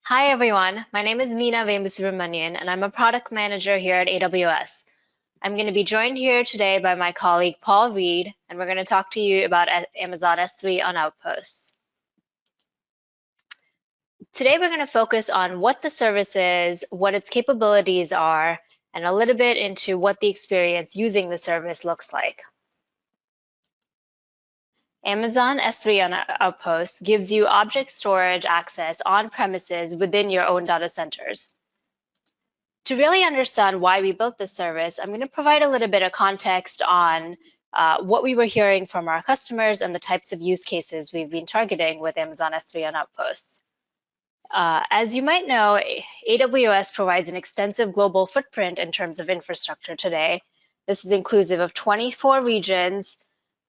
Hi everyone, my name is Meena Vemusubramanian and I'm a product manager here at AWS. I'm going to be joined here today by my colleague Paul Reed, and we're going to talk to you about Amazon S3 on Outposts. Today we're going to focus on what the service is, what its capabilities are, and a little bit into what the experience using the service looks like. Amazon S3 on Outposts gives you object storage access on premises within your own data centers. To really understand why we built this service, I'm going to provide a little bit of context on what we were hearing from our customers and the types of use cases we've been targeting with Amazon S3 on Outposts. As you might know, AWS provides an extensive global footprint in terms of infrastructure today. This is inclusive of 24 regions,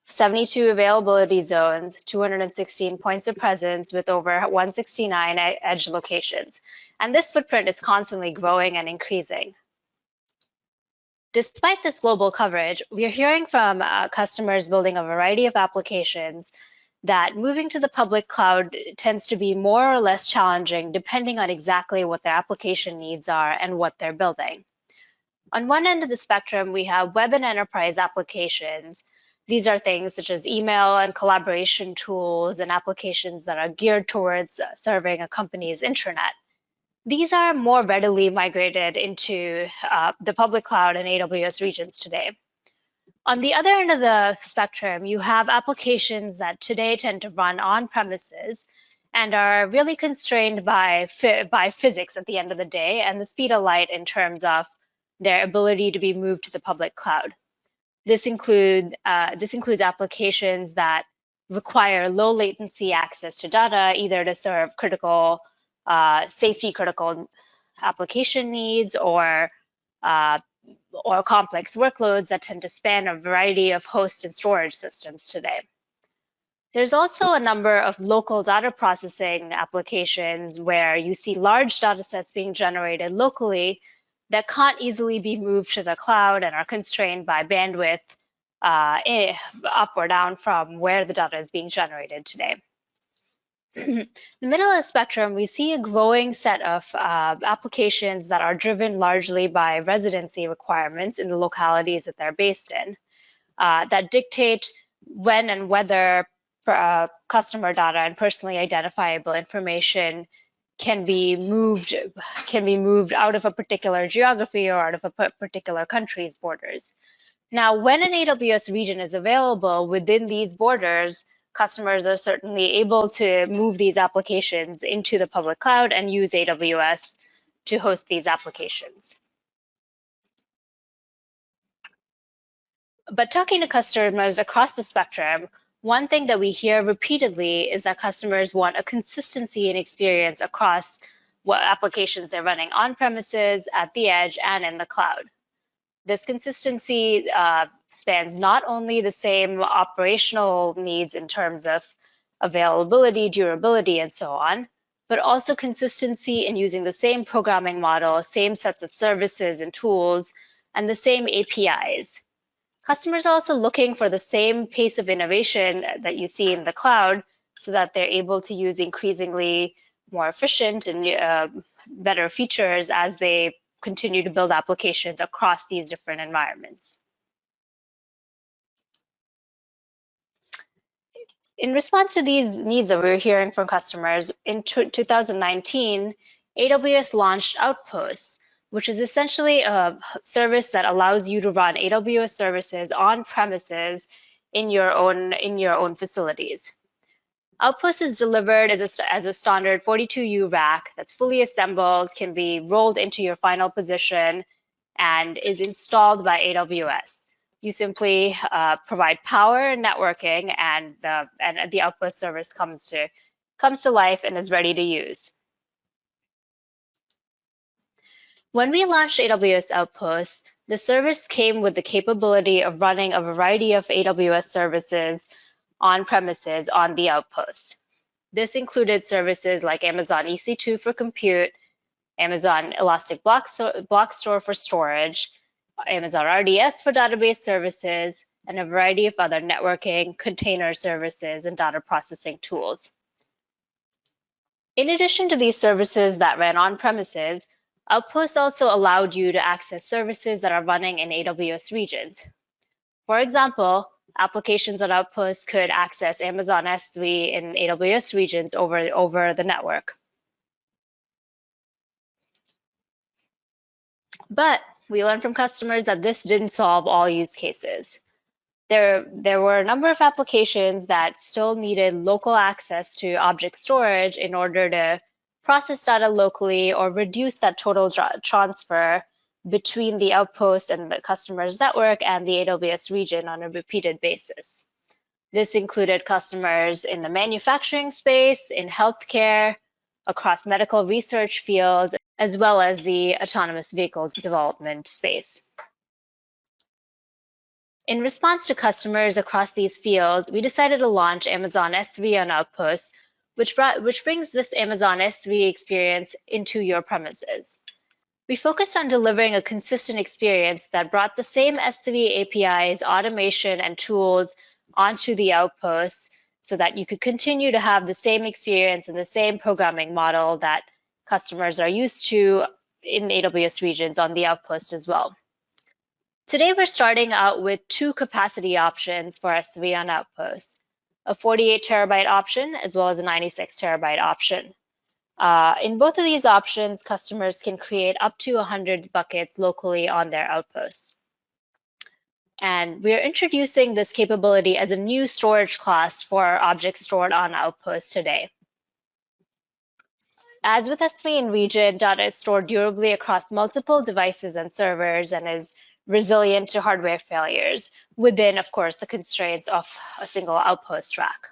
72 availability zones, 216 points of presence with over 169 edge locations. And this footprint is constantly growing and increasing. Despite this global coverage, we are hearing from customers building a variety of applications that moving to the public cloud tends to be more or less challenging depending on exactly what their application needs are and what they're building. On one end of the spectrum, we have web and enterprise applications. These are things such as email and collaboration tools and applications that are geared towards serving a company's intranet. These are more readily migrated into the public cloud and AWS regions today. On the other end of the spectrum, you have applications that today tend to run on premises and are really constrained by physics at the end of the day and the speed of light in terms of their ability to be moved to the public cloud. This includes applications that require low latency access to data, either to serve critical, safety critical application needs or complex workloads that tend to span a variety of host and storage systems today. There's also a number of local data processing applications where you see large data sets being generated locally that can't easily be moved to the cloud and are constrained by bandwidth up or down from where the data is being generated today. In the middle of the spectrum, we see a growing set of applications that are driven largely by residency requirements in the localities that they're based in that dictate when and whether customer data and personally identifiable information can be moved out of a particular geography or out of a particular country's borders. Now, when an AWS region is available within these borders, customers are certainly able to move these applications into the public cloud and use AWS to host these applications. But talking to customers across the spectrum, one thing that we hear repeatedly is that customers want a consistency in experience across what applications they're running on premises, at the edge, and in the cloud. This consistency spans not only the same operational needs in terms of availability, durability, and so on, but also consistency in using the same programming model, same sets of services and tools, and the same APIs. Customers are also looking for the same pace of innovation that you see in the cloud so that they're able to use increasingly more efficient and better features as they continue to build applications across these different environments. In response to these needs that we're hearing from customers, in 2019, AWS launched Outposts, which is essentially a service that allows you to run AWS services on premises in your own facilities. Outpost is delivered as a standard 42U rack that's fully assembled, can be rolled into your final position, and is installed by AWS. You simply provide power and networking, and the Outpost service comes to life and is ready to use. When we launched AWS Outposts, the service came with the capability of running a variety of AWS services on premises on the Outpost. This included services like Amazon EC2 for compute, Amazon Elastic Block Store for storage, Amazon RDS for database services, and a variety of other networking, container services, and data processing tools. In addition to these services that ran on premises, Outposts also allowed you to access services that are running in AWS regions. For example, applications on Outposts could access Amazon S3 in AWS regions over the network. But we learned from customers that this didn't solve all use cases. There were a number of applications that still needed local access to object storage in order to process data locally or reduce that total transfer between the Outpost and the customer's network and the AWS region on a repeated basis. This included customers in the manufacturing space, in healthcare, across medical research fields, as well as the autonomous vehicles development space. In response to customers across these fields, we decided to launch Amazon S3 on Outposts, which brings this Amazon S3 experience into your premises. We focused on delivering a consistent experience that brought the same S3 APIs, automation, and tools onto the Outposts so that you could continue to have the same experience and the same programming model that customers are used to in AWS regions on the Outpost as well. Today, we're starting out with two capacity options for S3 on Outposts, a 48 terabyte option as well as a 96 terabyte option. In both of these options, customers can create up to 100 buckets locally on their Outposts. And we're introducing this capability as a new storage class for objects stored on Outposts today. As with S3 in region, data is stored durably across multiple devices and servers and is resilient to hardware failures within, of course, the constraints of a single Outpost rack.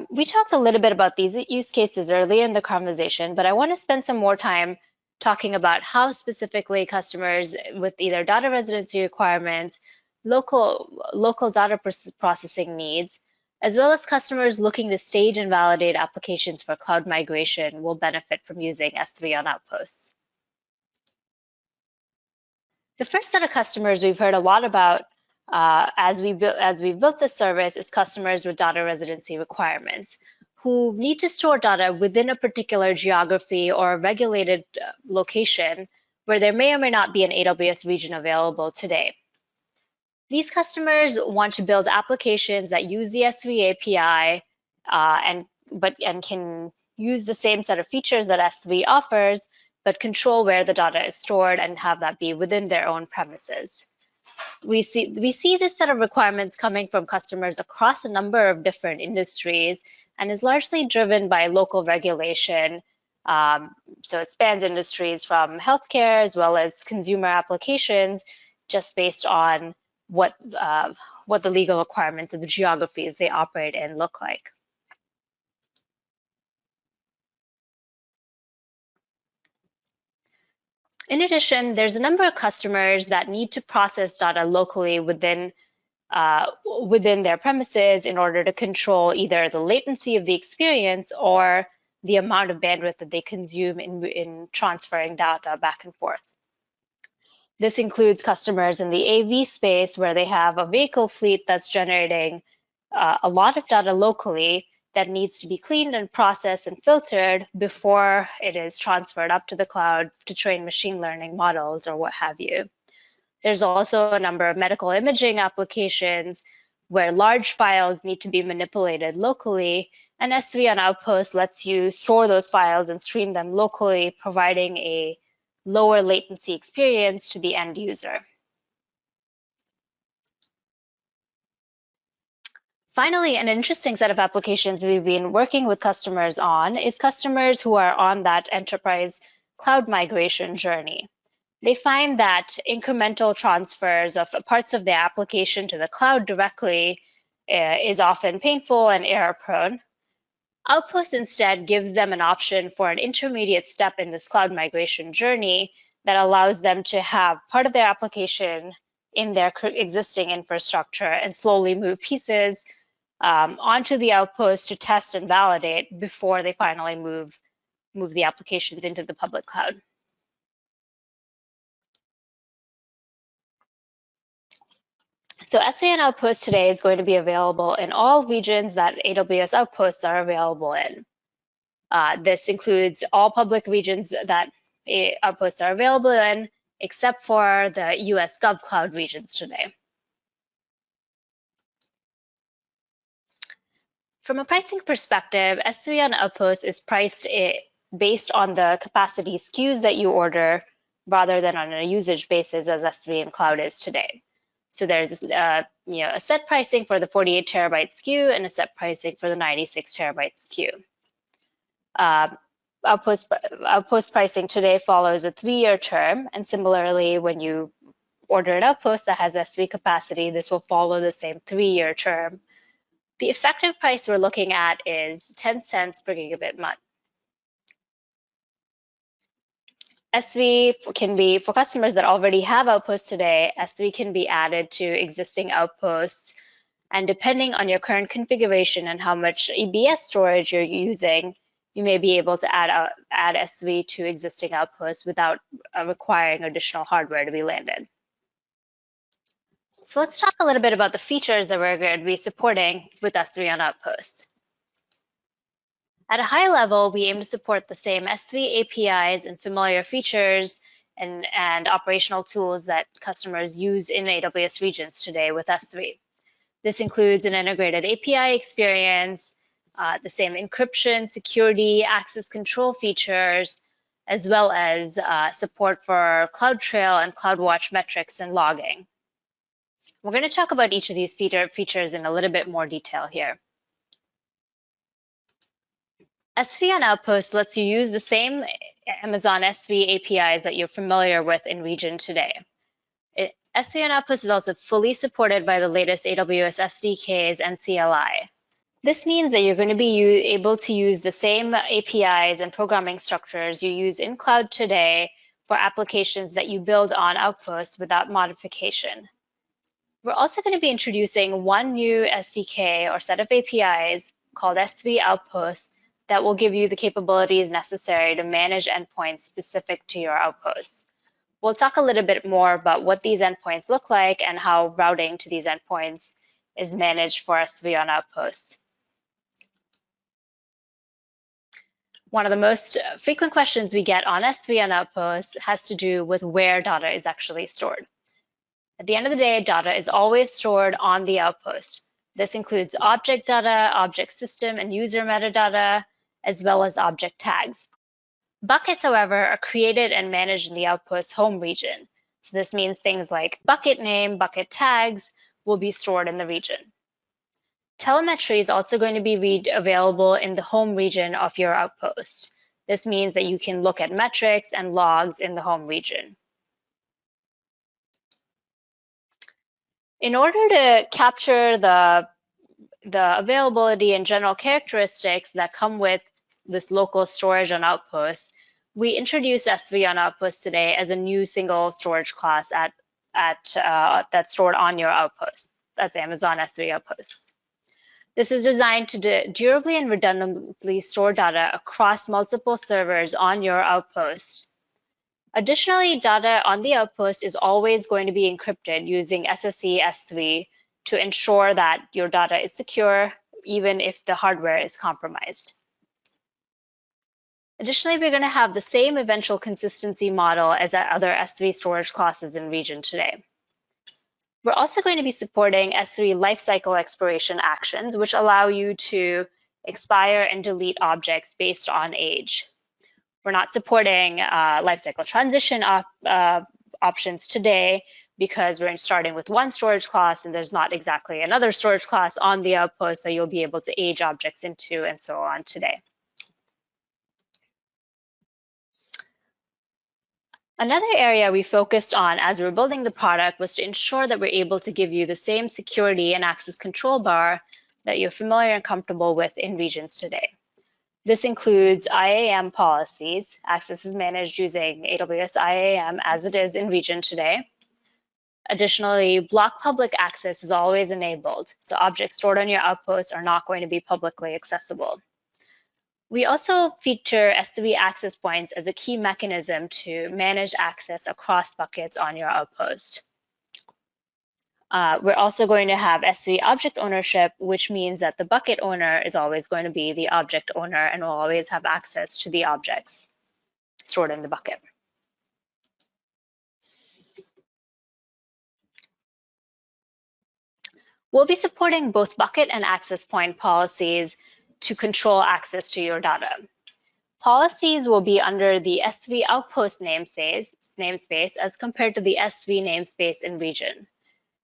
We talked a little bit about these use cases earlier in the conversation, but I want to spend some more time talking about how specifically customers with either data residency requirements, local data processing needs, as well as customers looking to stage and validate applications for cloud migration will benefit from using S3 on Outposts. The first set of customers we've heard a lot about as we built this service is customers with data residency requirements who need to store data within a particular geography or a regulated location where there may or may not be an AWS region available today. These customers want to build applications that use the S3 API and can use the same set of features that S3 offers, but control where the data is stored and have that be within their own premises. We see this set of requirements coming from customers across a number of different industries and is largely driven by local regulation. So it spans industries from healthcare as well as consumer applications, just based on what the legal requirements of the geographies they operate in look like. In addition, there's a number of customers that need to process data locally within their premises in order to control either the latency of the experience or the amount of bandwidth that they consume in transferring data back and forth. This includes customers in the AV space where they have a vehicle fleet that's generating a lot of data locally that needs to be cleaned and processed and filtered before it is transferred up to the cloud to train machine learning models or what have you. There's also a number of medical imaging applications where large files need to be manipulated locally, and S3 on Outpost lets you store those files and stream them locally, providing a lower latency experience to the end user. Finally, an interesting set of applications we've been working with customers on is customers who are on that enterprise cloud migration journey. They find that incremental transfers of parts of their application to the cloud directly is often painful and error-prone. Outpost instead gives them an option for an intermediate step in this cloud migration journey that allows them to have part of their application in their existing infrastructure and slowly move pieces onto the Outpost to test and validate before they finally move the applications into the public cloud. So S3 and Outpost today is going to be available in all regions that AWS Outposts are available in. This includes all public regions that Outposts are available in, except for the US GovCloud regions today. From a pricing perspective, S3 on Outposts is priced based on the capacity SKUs that you order rather than on a usage basis as S3 in cloud is today. So there's a set pricing for the 48 terabyte SKU and a set pricing for the 96 terabyte SKU. Outpost pricing today follows a 3-year term, and similarly, when you order an Outpost that has S3 capacity, this will follow the same 3-year term. The effective price we're looking at is 10 cents per gigabit month. S3 can be, for customers that already have Outposts today, S3 can be added to existing Outposts. And depending on your current configuration and how much EBS storage you're using, you may be able to add S3 to existing Outposts without requiring additional hardware to be landed. So let's talk a little bit about the features that we're going to be supporting with S3 on Outposts. At a high level, we aim to support the same S3 APIs and familiar features and operational tools that customers use in AWS Regions today with S3. This includes an integrated API experience, the same encryption, security, access control features, as well as support for CloudTrail and CloudWatch metrics and logging. We're going to talk about each of these features in a little bit more detail here. S3 on Outpost lets you use the same Amazon S3 APIs that you're familiar with in region today. S3 on Outpost is also fully supported by the latest AWS SDKs and CLI. This means that you're going to be able to use the same APIs and programming structures you use in cloud today for applications that you build on Outpost without modification. We're also going to be introducing one new SDK or set of APIs called S3 Outposts that will give you the capabilities necessary to manage endpoints specific to your Outposts. We'll talk a little bit more about what these endpoints look like and how routing to these endpoints is managed for S3 on Outposts. One of the most frequent questions we get on S3 on Outposts has to do with where data is actually stored. At the end of the day, data is always stored on the Outpost. This includes object data, object system and user metadata, as well as object tags. Buckets, however, are created and managed in the Outpost home region. So this means things like bucket name, bucket tags will be stored in the region. Telemetry is also going to be available in the home region of your Outpost. This means that you can look at metrics and logs in the home region. In order to capture the availability and general characteristics that come with this local storage on Outposts, we introduced S3 on Outposts today as a new single storage class that's stored on your Outpost. That's Amazon S3 Outposts. This is designed to durably and redundantly store data across multiple servers on your Outpost. Additionally, data on the Outpost is always going to be encrypted using SSE S3 to ensure that your data is secure, even if the hardware is compromised. Additionally, we're going to have the same eventual consistency model as other S3 storage classes in region today. We're also going to be supporting S3 lifecycle expiration actions, which allow you to expire and delete objects based on age. We're not supporting lifecycle transition options today because we're starting with one storage class and there's not exactly another storage class on the Outpost that you'll be able to age objects into and so on today. Another area we focused on as we were building the product was to ensure that we're able to give you the same security and access control bar that you're familiar and comfortable with in regions today. This includes IAM policies. Access is managed using AWS IAM as it is in region today. Additionally, block public access is always enabled, so objects stored on your Outpost are not going to be publicly accessible. We also feature S3 access points as a key mechanism to manage access across buckets on your Outpost. We're also going to have S3 object ownership, which means that the bucket owner is always going to be the object owner and will always have access to the objects stored in the bucket. We'll be supporting both bucket and access point policies to control access to your data. Policies will be under the S3 Outpost namespace as compared to the S3 namespace in region.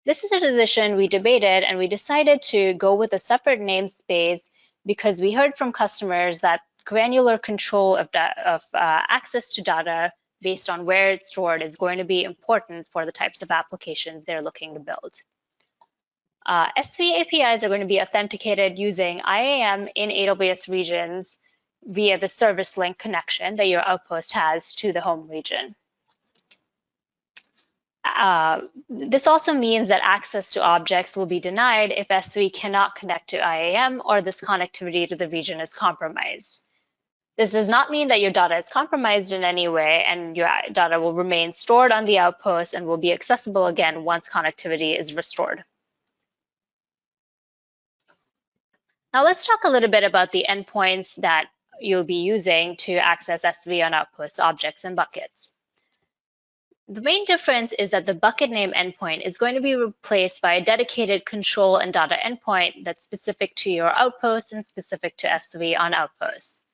This is a decision we debated, and we decided to go with a separate namespace because we heard from customers that granular control of access to data based on where it's stored is going to be important for the types of applications they're looking to build. S3 APIs are going to be authenticated using IAM in AWS regions via the service link connection that your Outpost has to the home region. This also means that access to objects will be denied if S3 cannot connect to IAM or this connectivity to the region is compromised. This does not mean that your data is compromised in any way, and your data will remain stored on the Outpost and will be accessible again once connectivity is restored. Now let's talk a little bit about the endpoints that you'll be using to access S3 on Outpost objects and buckets. The main difference is that the bucket name endpoint is going to be replaced by a dedicated control and data endpoint that's specific to your Outpost and specific to S3 on Outposts.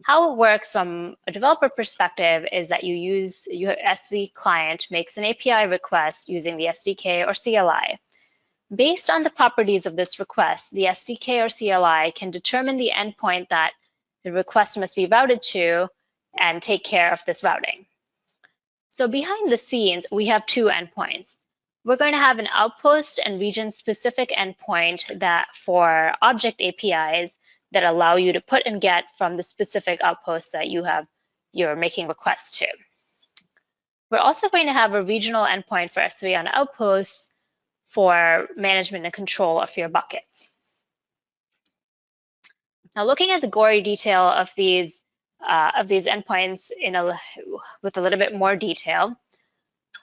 How it works from a developer perspective is that your S3 client makes an API request using the SDK or CLI. Based on the properties of this request, the SDK or CLI can determine the endpoint that the request must be routed to and take care of this routing. So behind the scenes, we have two endpoints. We're going to have an Outpost and region-specific endpoint that for object APIs that allow you to put and get from the specific Outpost that you're making requests to. We're also going to have a regional endpoint for S3 on Outposts for management and control of your buckets. Now, looking at the gory detail of these endpoints with a little bit more detail,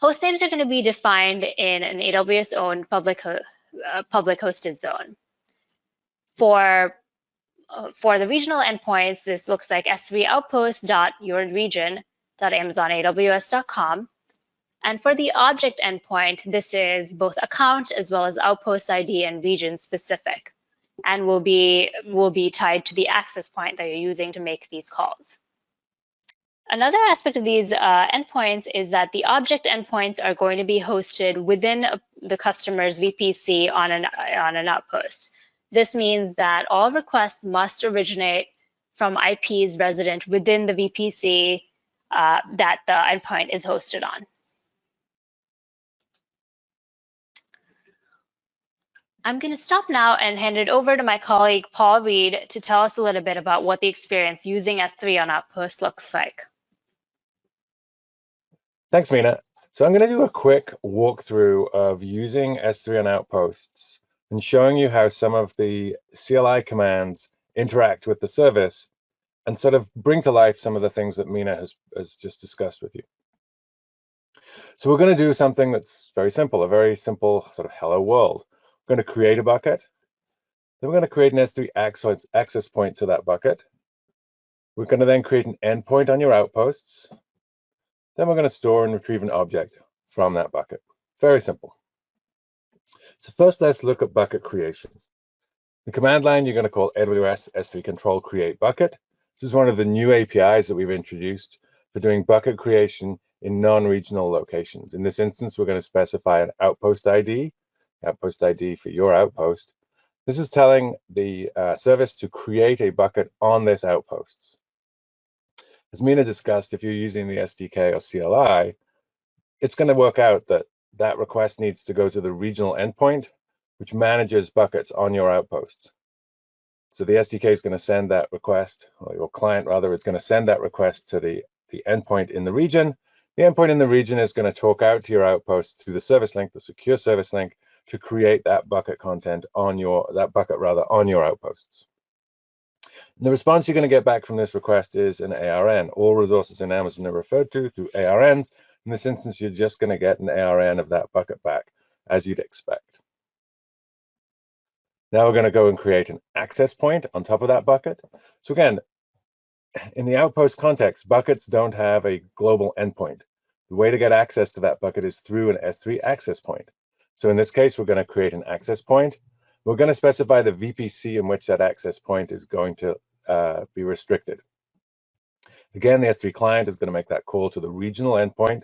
host names are going to be defined in an AWS-owned public hosted zone. For the regional endpoints, this looks like S3 outpost.yourregion.amazonaws.com. And for the object endpoint, this is both account as well as Outpost-id and region specific, and will be tied to the access point that you're using to make these calls. Another aspect of these endpoints is that the object endpoints are going to be hosted within the customer's VPC on an Outpost. This means that all requests must originate from IPs resident within the VPC that the endpoint is hosted on. I'm going to stop now and hand it over to my colleague, Paul Reed, to tell us a little bit about what the experience using S3 on Outpost looks like. Thanks, Mina. So I'm going to do a quick walkthrough of using S3 on Outposts and showing you how some of the CLI commands interact with the service and sort of bring to life some of the things that Mina has just discussed with you. So we're going to do something that's very simple, a very simple sort of hello world. We're going to create a bucket. Then we're going to create an S3 access point to that bucket. We're going to then create an endpoint on your Outposts. Then we're going to store and retrieve an object from that bucket. Very simple. So first, let's look at bucket creation. The command line, you're going to call AWS S3 control create bucket. This is one of the new APIs that we've introduced for doing bucket creation in non-regional locations. In this instance, we're going to specify an Outpost-id for your Outpost. This is telling the service to create a bucket on this Outposts. As Mina discussed, if you're using the SDK or CLI, it's going to work out that that request needs to go to the regional endpoint, which manages buckets on your Outposts. So the SDK is going to send that request, or your client rather, is going to send that request to the endpoint in the region. The endpoint in the region is going to talk out to your Outpost through the service link, the secure service link, to create that bucket content on your Outposts. And the response you're going to get back from this request is an ARN. All resources in Amazon are referred to through ARNs. In this instance, you're just going to get an ARN of that bucket back. as you'd expect. Now we're going to go and create an access point on top of that bucket. So again, in the Outpost context, buckets don't have a global endpoint. The way to get access to that bucket is through an S3 access point. So in this case, we're going to create an access point. We're going to specify the VPC in which that access point is going to be restricted. Again, the S3 client is going to make that call to the regional endpoint.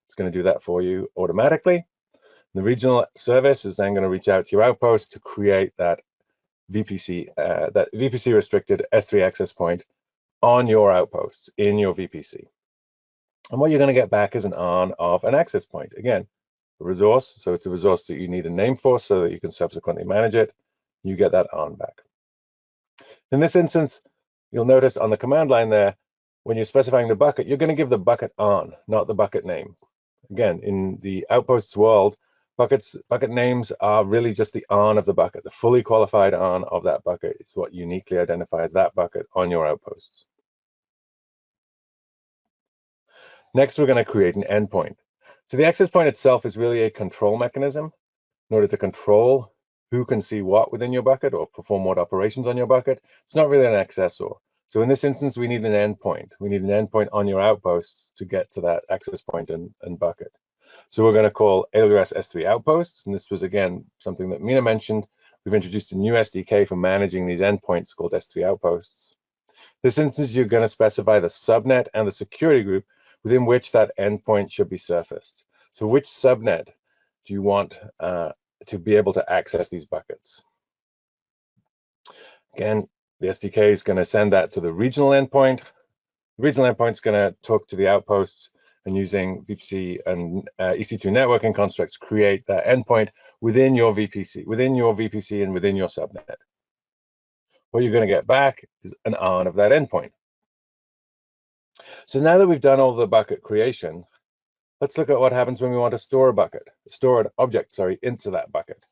It's going to do that for you automatically. The regional service is then going to reach out to your Outpost to create that VPC restricted S3 access point on your Outposts in your VPC. And what you're going to get back is an ARN of an access point. Again, a resource, so it's a resource that you need a name for so that you can subsequently manage it. You get that ARN back. In this instance, you'll notice on the command line there, when you're specifying the bucket, you're going to give the bucket ARN, not the bucket name. Again, in the Outposts world, bucket names are really just the ARN of the bucket. The fully qualified ARN of that bucket is what uniquely identifies that bucket on your Outposts. Next, we're going to create an endpoint. So the access point itself is really a control mechanism in order to control who can see what within your bucket or perform what operations on your bucket. It's not really an accessor. So in this instance, we need an endpoint. We need an endpoint on your Outposts to get to that access point and bucket. So we're going to call AWS S3 Outposts. And this was, again, something that Mina mentioned. We've introduced a new SDK for managing these endpoints called S3 Outposts. This instance, you're going to specify the subnet and the security group within which that endpoint should be surfaced. So which subnet do you want to be able to access these buckets? Again, the SDK is going to send that to the regional endpoint. The regional endpoint is going to talk to the Outposts and using VPC and EC2 networking constructs, create that endpoint within your VPC and within your subnet. What you're going to get back is an ARN of that endpoint. So now that we've done all the bucket creation, let's look at what happens when we want to store an object, into that bucket.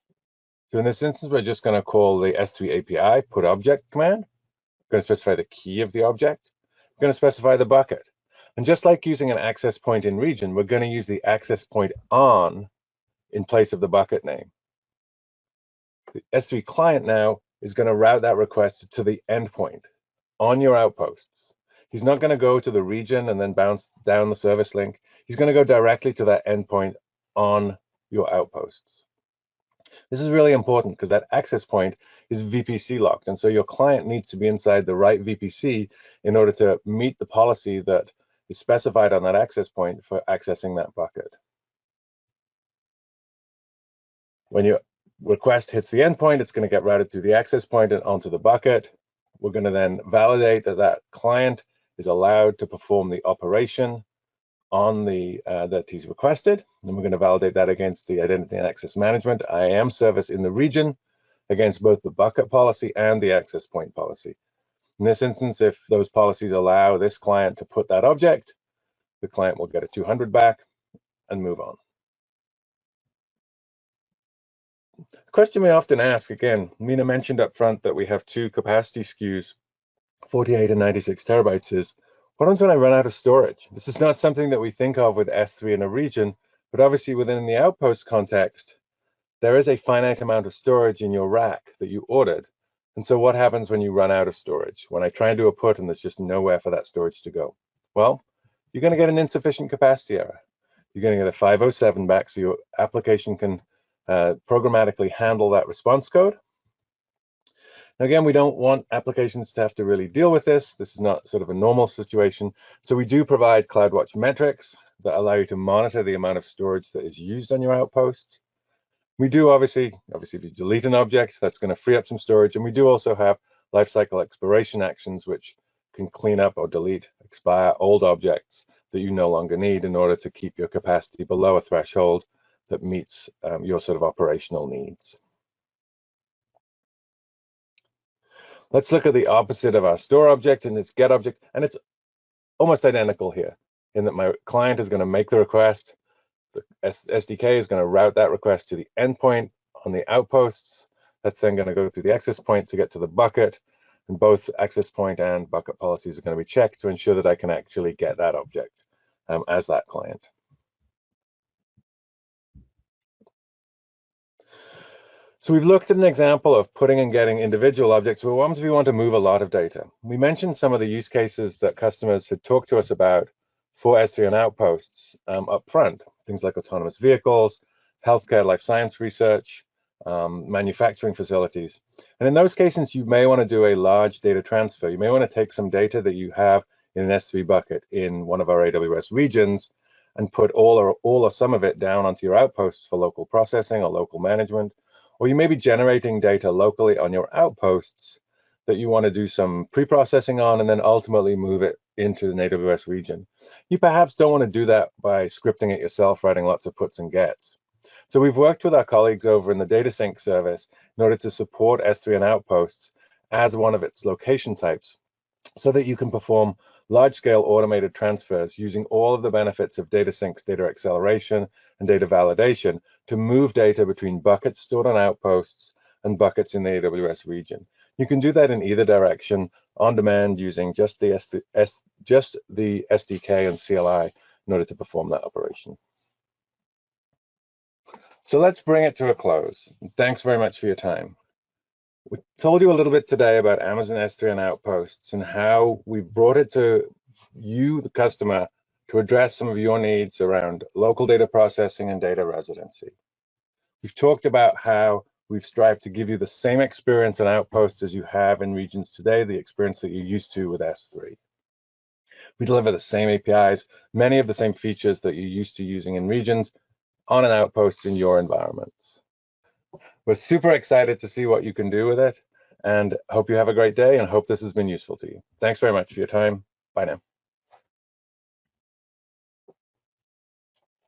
So in this instance, we're just going to call the S3 API put object command. We're going to specify the key of the object. We're going to specify the bucket. And just like using an access point in region, we're going to use the access point ARN in place of the bucket name. The S3 client now is going to route that request to the endpoint on your Outposts. He's not going to go to the region and then bounce down the service link. He's going to go directly to that endpoint on your Outposts. This is really important because that access point is VPC locked. And so your client needs to be inside the right VPC in order to meet the policy that is specified on that access point for accessing that bucket. When your request hits the endpoint, it's going to get routed through the access point and onto the bucket. We're going to then validate that that client is allowed to perform the operation on the that he's requested. And we're going to validate that against the Identity and Access Management IAM service in the region against both the bucket policy and the access point policy. In this instance, if those policies allow this client to put that object, the client will get a 200 back and move on. A question we often ask, again, Mina mentioned up front that we have two capacity SKUs, 48 and 96 terabytes, is what happens when I run out of storage? This is not something that we think of with S3 in a region, but obviously within the Outpost context, there is a finite amount of storage in your rack that you ordered. And so what happens when you run out of storage? When I try and do a put and there's just nowhere for that storage to go? Well, you're going to get an insufficient capacity error. You're going to get a 507 back so your application can programmatically handle that response code. Now, again, we don't want applications to have to really deal with this. This is not sort of a normal situation. So we do provide CloudWatch metrics that allow you to monitor the amount of storage that is used on your Outposts. We do obviously if you delete an object, that's going to free up some storage. And we do also have lifecycle expiration actions, which can clean up or delete, expire old objects that you no longer need in order to keep your capacity below a threshold that meets your sort of operational needs. Let's look at the opposite of our store object and its get object, and it's almost identical here in that my client is going to make the request. The SDK is going to route that request to the endpoint on the Outposts. That's then going to go through the access point to get to the bucket, and both access point and bucket policies are going to be checked to ensure that I can actually get that object as that client. So we've looked at an example of putting and getting individual objects, but what if we want to move a lot of data? We mentioned some of the use cases that customers had talked to us about for S3 and Outposts up front, things like autonomous vehicles, healthcare, life science research, manufacturing facilities. And in those cases, you may want to do a large data transfer. You may want to take some data that you have in an S3 bucket in one of our AWS regions and put all or some of it down onto your Outposts for local processing or local management. Or you may be generating data locally on your Outposts that you want to do some pre-processing on and then ultimately move it into an AWS region. You perhaps don't want to do that by scripting it yourself, writing lots of puts and gets. So we've worked with our colleagues over in the DataSync service in order to support S3 and Outposts as one of its location types so that you can perform large-scale automated transfers using all of the benefits of DataSync's data acceleration and data validation to move data between buckets stored on Outposts and buckets in the AWS region. You can do that in either direction on demand using just the SDK and CLI in order to perform that operation. So let's bring it to a close. Thanks very much for your time. We told you a little bit today about Amazon S3 and Outposts and how we brought it to you, the customer, to address some of your needs around local data processing and data residency. We've talked about how we've strived to give you the same experience on Outposts as you have in regions today, the experience that you're used to with S3. We deliver the same APIs, many of the same features that you're used to using in regions on an Outpost in your environments. We're super excited to see what you can do with it and hope you have a great day and hope this has been useful to you. Thanks very much for your time. Bye now.